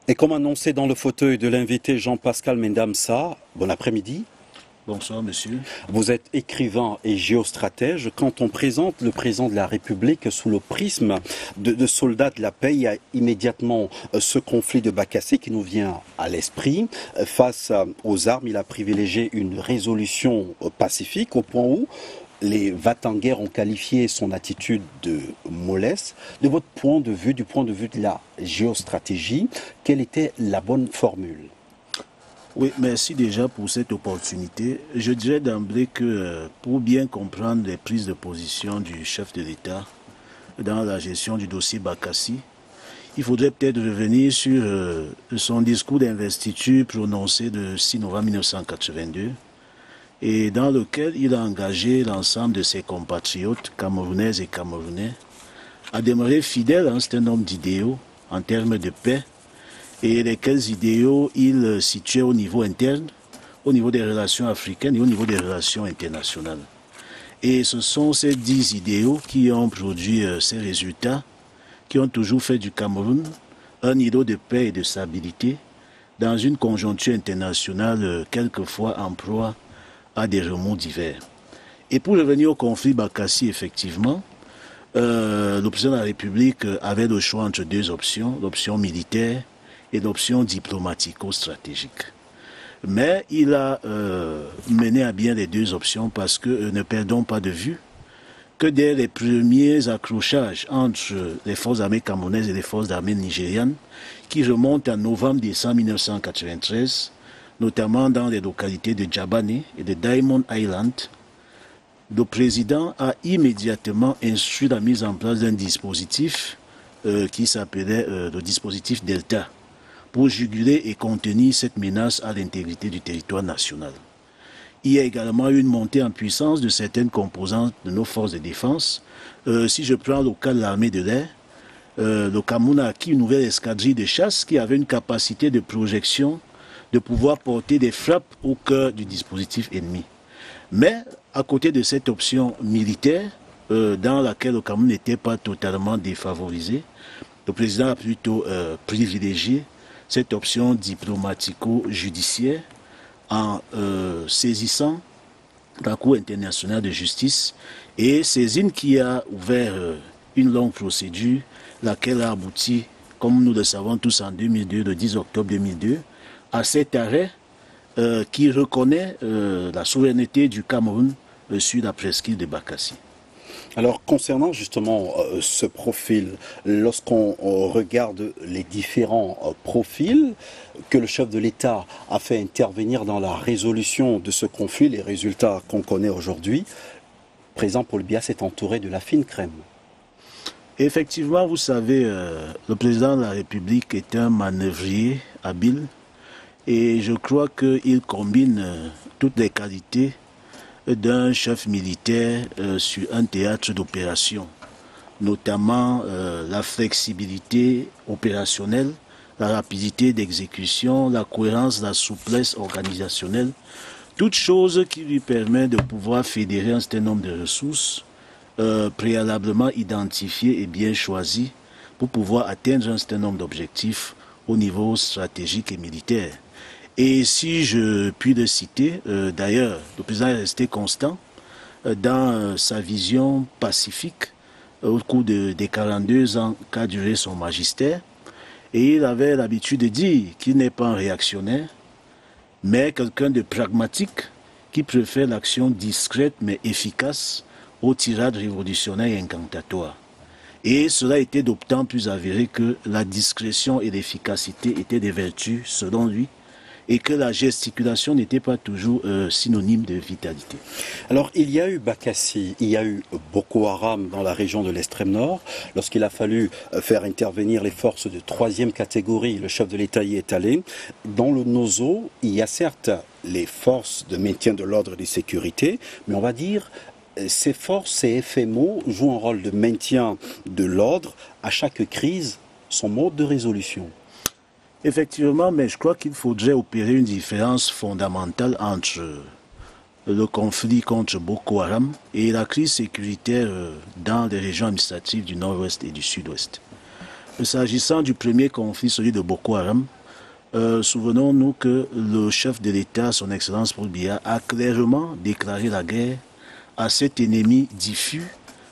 Et comme annoncé dans le fauteuil de l'invité Jean-Pascal Mendamsa, bon après-midi. Bonsoir, monsieur. Vous êtes écrivain et géostratège. Quand on présente le président de la République sous le prisme de soldats de la paix, il y a immédiatement ce conflit de Bakassi qui nous vient à l'esprit. Face aux armes, il a privilégié une résolution pacifique au point où les va-t-en-guerre ont qualifié son attitude de mollesse. De votre point de vue, du point de vue de la géostratégie, quelle était la bonne formule? Oui, merci déjà pour cette opportunité. Je dirais d'emblée que pour bien comprendre les prises de position du chef de l'État dans la gestion du dossier Bakassi, il faudrait peut-être revenir sur son discours d'investiture prononcé le 6 novembre 1982 et dans lequel il a engagé l'ensemble de ses compatriotes camerounaises et camerounais à demeurer fidèles à un certain nombre d'idéaux en termes de paix et lesquels idéaux il situait au niveau interne, au niveau des relations africaines et au niveau des relations internationales. Et ce sont ces 10 idéaux qui ont produit ces résultats, qui ont toujours fait du Cameroun un îlot de paix et de stabilité dans une conjoncture internationale quelquefois en proie à des remous divers. Et pour revenir au conflit Bakassi, effectivement, le président de la République avait le choix entre deux options, l'option militaire et l'option diplomatico-stratégique. Mais il a mené à bien les deux options parce que ne perdons pas de vue que dès les premiers accrochages entre les forces armées camerounaises et les forces armées nigérianes, qui remontent en novembre-décembre 1993, notamment dans les localités de Djabane et de Diamond Island, le président a immédiatement instruit la mise en place d'un dispositif qui s'appelait le dispositif Delta, pour juguler et contenir cette menace à l'intégrité du territoire national. Il y a également eu une montée en puissance de certaines composantes de nos forces de défense. Si je prends le cas de l'armée de l'air, le Cameroun a acquis une nouvelle escadrille de chasse qui avait une capacité de projection de pouvoir porter des frappes au cœur du dispositif ennemi. Mais à côté de cette option militaire, dans laquelle le Cameroun n'était pas totalement défavorisé, le président a plutôt privilégié cette option diplomatico-judiciaire en saisissant la Cour internationale de justice et saisine qui a ouvert une longue procédure, laquelle a abouti, comme nous le savons tous en 2002, le 10 octobre 2002, à cet arrêt qui reconnaît la souveraineté du Cameroun sur la presqu'île de Bakassi. Alors, concernant justement ce profil, lorsqu'on regarde les différents profils que le chef de l'État a fait intervenir dans la résolution de ce conflit, les résultats qu'on connaît aujourd'hui, le président Paul Biya s'est entouré de la fine crème. Effectivement, vous savez, le président de la République est un manœuvrier habile et je crois qu'il combine toutes les qualités d'un chef militaire sur un théâtre d'opération, notamment la flexibilité opérationnelle, la rapidité d'exécution, la cohérence, la souplesse organisationnelle, toutes choses qui lui permettent de pouvoir fédérer un certain nombre de ressources préalablement identifiées et bien choisies pour pouvoir atteindre un certain nombre d'objectifs au niveau stratégique et militaire. Et si je puis le citer, d'ailleurs, le président est resté constant dans sa vision pacifique au cours des 42 ans qu'a duré son magistère. Et il avait l'habitude de dire qu'il n'est pas un réactionnaire, mais quelqu'un de pragmatique qui préfère l'action discrète mais efficace aux tirades révolutionnaires et incantatoires. Et cela était d'autant plus avéré que la discrétion et l'efficacité étaient des vertus, selon lui, et que la gesticulation n'était pas toujours synonyme de vitalité. Alors, il y a eu Bakassi, il y a eu Boko Haram dans la région de l'extrême nord. Lorsqu'il a fallu faire intervenir les forces de troisième catégorie, le chef de l'État y est allé. Dans le Nozo, il y a certes les forces de maintien de l'ordre et de sécurité, mais on va dire ces forces, ces FMO, jouent un rôle de maintien de l'ordre. À chaque crise, son mode de résolution. Effectivement, mais je crois qu'il faudrait opérer une différence fondamentale entre le conflit contre Boko Haram et la crise sécuritaire dans les régions administratives du nord-ouest et du sud-ouest. S'agissant du premier conflit, celui de Boko Haram, souvenons-nous que le chef de l'État, son Excellence Paul Biya, a clairement déclaré la guerre à cet ennemi diffus,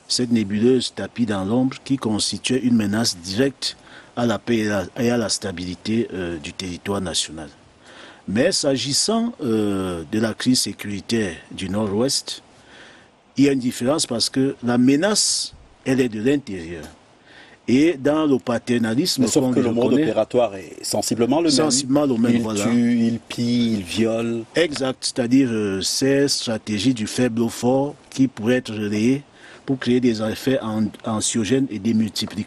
cette nébuleuse tapis dans l'ombre qui constituait une menace directe à la paix et à la stabilité du territoire national. Mais s'agissant de la crise sécuritaire du Nord-Ouest, il y a une différence parce que la menace, elle est de l'intérieur. Et dans le paternalisme, sauf que le mode opératoire est sensiblement le même. Sensiblement le même, voilà. Il tue, il pille, il viole. Exact, c'est-à-dire ces stratégies du faible au fort qui pourraient être relayées pour créer des effets anxiogènes et démultipliés.